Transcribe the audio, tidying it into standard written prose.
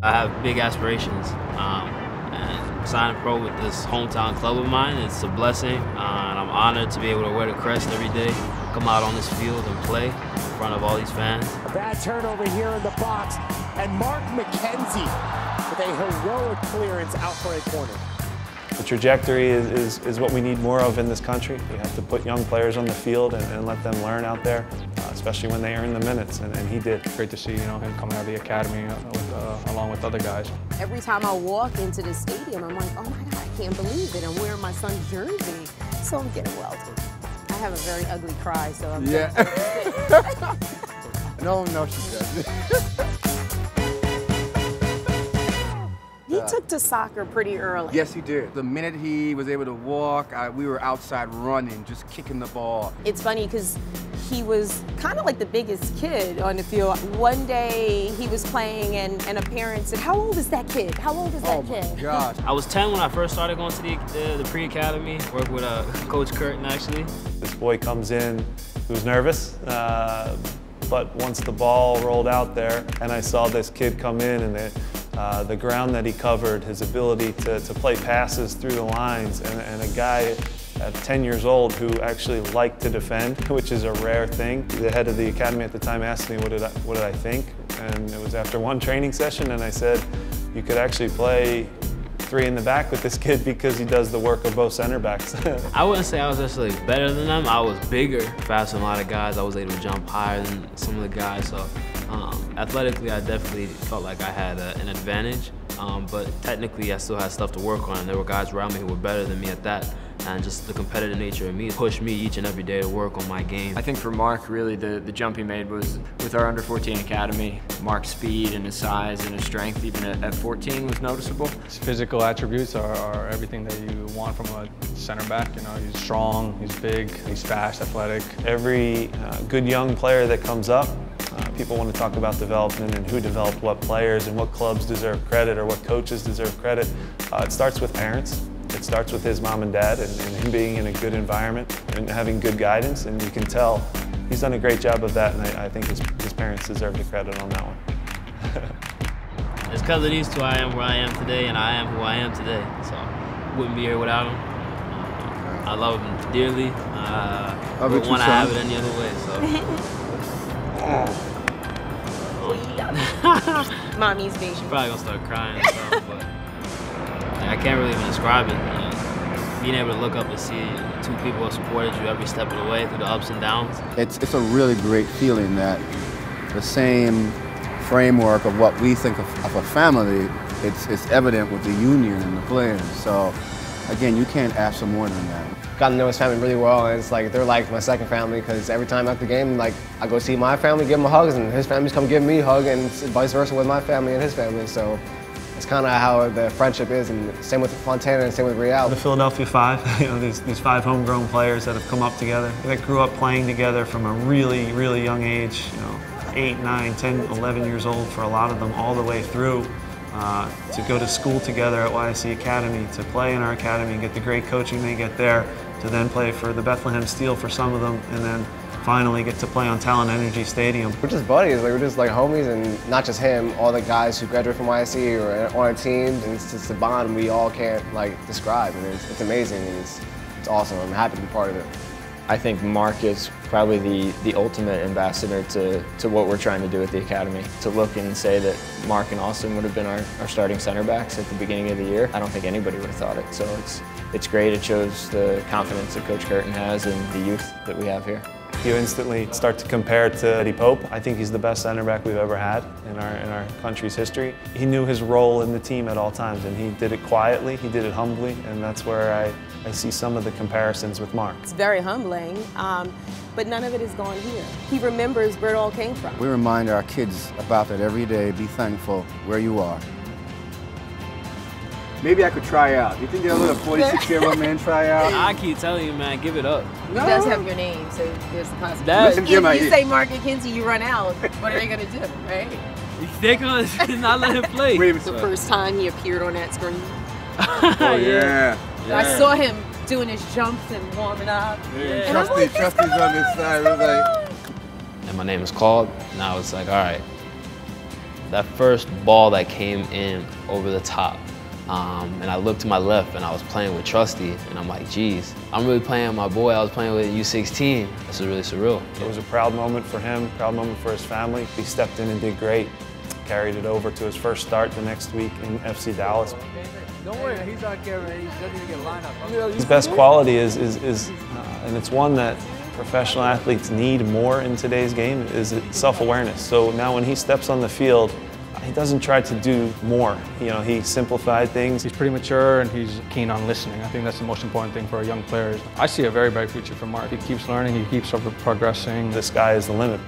I have big aspirations, and signing pro with this hometown club of mine, it's a blessing, and I'm honored to be able to wear the crest every day, come out on this field and play in front of all these fans. A bad turnover here in the box, and Mark McKenzie with a heroic clearance out for a corner. The trajectory is what we need more of in this country. We have to put young players on the field and let them learn out there, especially when they earn the minutes, and he did. Great to see him coming out of the academy along with other guys. Every time I walk into the stadium, I'm like, oh my God, I can't believe it. I'm wearing my son's jersey, so I'm getting well too. I have a very ugly cry, so I'm No, she doesn't. He took to soccer pretty early. Yes, he did. The minute he was able to walk, we were outside running, just kicking the ball. It's funny because he was kind of like the biggest kid on the field. One day he was playing and a parent said, how old is that kid? How old is that kid? Oh my gosh. I was 10 when I first started going to the pre-academy, worked with Coach Curtin actually. This boy comes in who's nervous, but once the ball rolled out there and I saw this kid come in and the ground that he covered, his ability to play passes through the lines, and a guy at 10 years old who actually liked to defend, which is a rare thing. The head of the academy at the time asked me what did I think, and it was after one training session, and I said, you could actually play 3 in the back with this kid because he does the work of both center backs. I wouldn't say I was necessarily better than them. I was bigger, faster than a lot of guys. I was able to jump higher than some of the guys. So athletically, I definitely felt like I had an advantage. But technically, I still had stuff to work on. And there were guys around me who were better than me at that. And just the competitive nature of me pushed me each and every day to work on my game. I think for Mark, really, the jump he made was with our under-14 academy. Mark's speed and his size and his strength, even at 14, was noticeable. His physical attributes are everything that you want from a center back. He's strong, he's big, he's fast, athletic. Every good young player that comes up, people want to talk about development and who developed what players and what clubs deserve credit or what coaches deserve credit. It starts with parents. It starts with his mom and dad and him being in a good environment and having good guidance, and you can tell he's done a great job of that, and I think his parents deserve the credit on that one. It's because of these two I am where I am today, and I am who I am today. So wouldn't be here without them. I love them dearly. I wouldn't want to have it any other way. So. Mommy's baby. She's probably gonna start crying and stuff, but I can't really even describe it. Being able to look up and see 2 people who supported you every step of the way through the ups and downs. It's a really great feeling that the same framework of what we think of a family, it's evident with the union and the players. So again, you can't ask for more than that. Got to know his family really well, and it's like they're like my second family because every time after the game, like I go see my family, give them hugs, and his family's come give me a hug, and vice versa with my family and his family. So it's kind of how the friendship is, and same with Fontana and same with Real. The Philadelphia Five, these 5 homegrown players that have come up together, that grew up playing together from a really, really young age, 8, 9, 10, 11 years old for a lot of them, all the way through. To go to school together at YSC Academy, to play in our academy and get the great coaching they get there, to then play for the Bethlehem Steel for some of them, and then finally get to play on Talent Energy Stadium. We're just buddies, we're just like homies, and not just him, all the guys who graduate from YSC or on our teams, and it's just a bond we all can't describe, and it's amazing, and it's awesome. I'm happy to be part of it. I think Mark is probably the ultimate ambassador to what we're trying to do at the academy. To look and say that Mark and Austin would have been our starting center backs at the beginning of the year, I don't think anybody would have thought it. So it's great. It shows the confidence that Coach Curtin has and the youth that we have here. You instantly start to compare to Eddie Pope. I think he's the best center back we've ever had in our country's history. He knew his role in the team at all times, and he did it quietly, he did it humbly, and that's where I see some of the comparisons with Mark. It's very humbling, but none of it is gone here. He remembers where it all came from. We remind our kids about that every day. Be thankful where you are. Maybe I could try out. Do you think they'll let a 46-year-old man try out? I keep telling you, man, give it up. He does have your name, so there's the possibility. If you say Mark McKenzie, you run out. What are they going to do, right? They're going to not let him play. It's the first time he appeared on that screen. Oh, yeah. I saw him doing his jumps and warming up. Yeah. And Trusty's on this side. It was like... And my name is called. Now it's like, all right, that first ball that came in over the top, and I looked to my left and I was playing with Trusty, and I'm like, geez, I'm really playing with my boy I was playing with at U16. This is really surreal. It was a proud moment for him, proud moment for his family. He stepped in and did great. Carried it over to his first start the next week in FC Dallas. Don't worry, he's not carrying. He doesn't even get a lineup. His best quality is and it's one that professional athletes need more in today's game, is self-awareness. So now when he steps on the field, he doesn't try to do more. You know, he simplified things. He's pretty mature and he's keen on listening. I think that's the most important thing for a young player. I see a very bright future for Mark. He keeps learning, he keeps progressing. The sky is the limit.